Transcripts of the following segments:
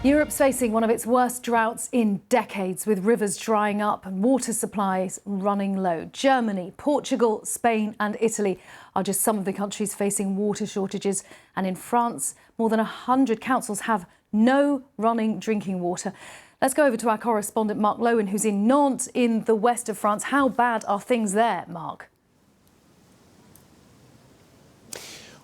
Europe's facing one of its worst droughts in decades, with rivers drying up and water supplies running low. Germany, Portugal, Spain and Italy are just some of the countries facing water shortages. And in France, more than 100 councils have no running drinking water. Let's go over to our correspondent Mark Lowen, who's in Nantes in the west of France. How bad are things there, Mark?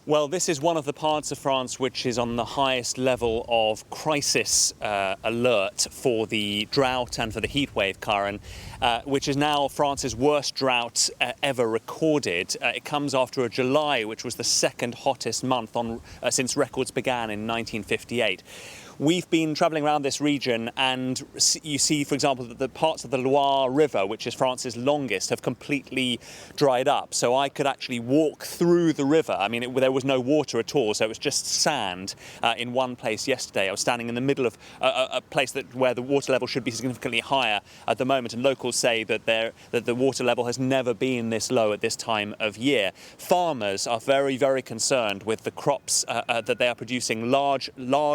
Well, this is one of the parts of France which is on the highest level of crisis alert for the drought and for the heatwave, Karen, which is now France's worst drought ever recorded. It comes after a July, which was the second hottest month since records began in 1958. We've been travelling around this region and you see, for example, that the parts of the Loire River, which is France's longest, have completely dried up. So I could actually walk through the river. I mean, there was no water at all, so it was just sand in one place yesterday. I was standing in the middle of a place where the water level should be significantly higher at the moment, and locals say that the water level has never been this low at this time of year. Farmers are very, very concerned with the crops that they are producing, large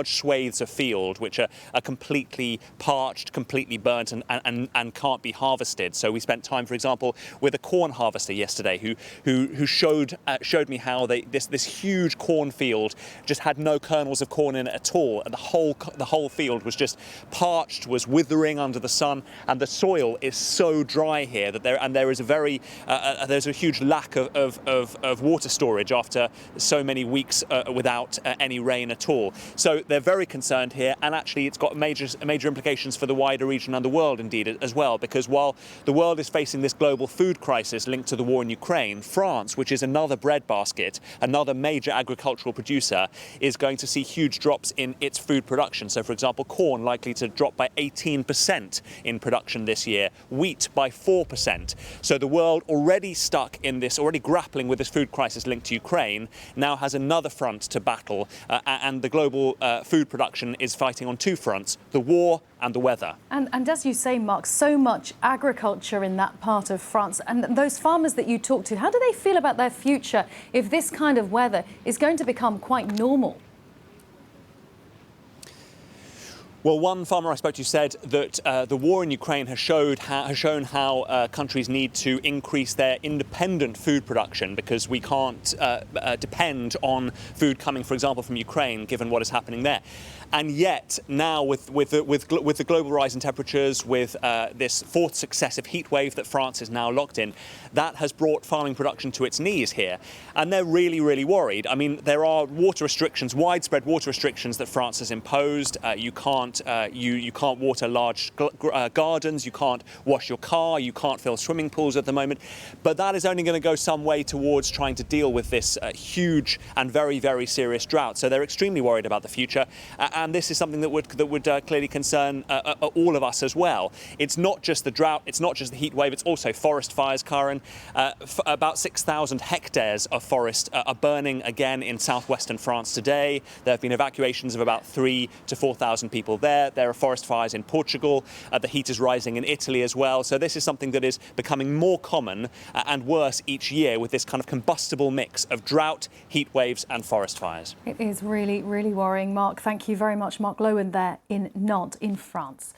swathes of field which are completely parched, completely burnt and can't be harvested. So we spent time, for example, with a corn harvester yesterday who showed me how this huge cornfield just had no kernels of corn in it at all, and the whole field was just parched, was withering under the sun, and the soil is so dry here that there is there's a huge lack of water storage after so many weeks without any rain at all. So they're very concerned here, and actually it's got major implications for the wider region and the world indeed as well, because while the world is facing this global food crisis linked to the war in Ukraine, France, which is another breadbasket, another major agricultural producer, is going to see huge drops in its food production. So for example, corn likely to drop by 18% in production this year, wheat by 4%. So the world already already grappling with this food crisis linked to Ukraine, now has another front to battle, and the global food production is fighting on two fronts: the war and the weather. And as you say, Mark, so much agriculture in that part of France. And those farmers that you talk to, how do they feel about their future if this kind of weather is going to become quite normal? Well, one farmer I spoke to said that the war in Ukraine has shown how countries need to increase their independent food production, because we can't depend on food coming, for example, from Ukraine, given what is happening there. And yet now, with the global rise in temperatures, with this fourth successive heat wave that France is now locked in, that has brought farming production to its knees here. And they're really, really worried. I mean, there are water restrictions, widespread water restrictions that France has imposed. You can't water large gardens, you can't wash your car, you can't fill swimming pools at the moment. But that is only going to go some way towards trying to deal with this huge and very, very serious drought. So they're extremely worried about the future. And this is something that would clearly concern all of us as well. It's not just the drought, it's not just the heat wave, it's also forest fires, Karen. About 6,000 hectares of forest are burning again in southwestern France today. There have been evacuations of about 3,000 to 4,000 people there. There are forest fires in Portugal. The heat is rising in Italy as well. So this is something that is becoming more common and worse each year, with this kind of combustible mix of drought, heat waves and forest fires. It is really, really worrying. Mark, thank you very much. Mark Lowen there in Nantes in France.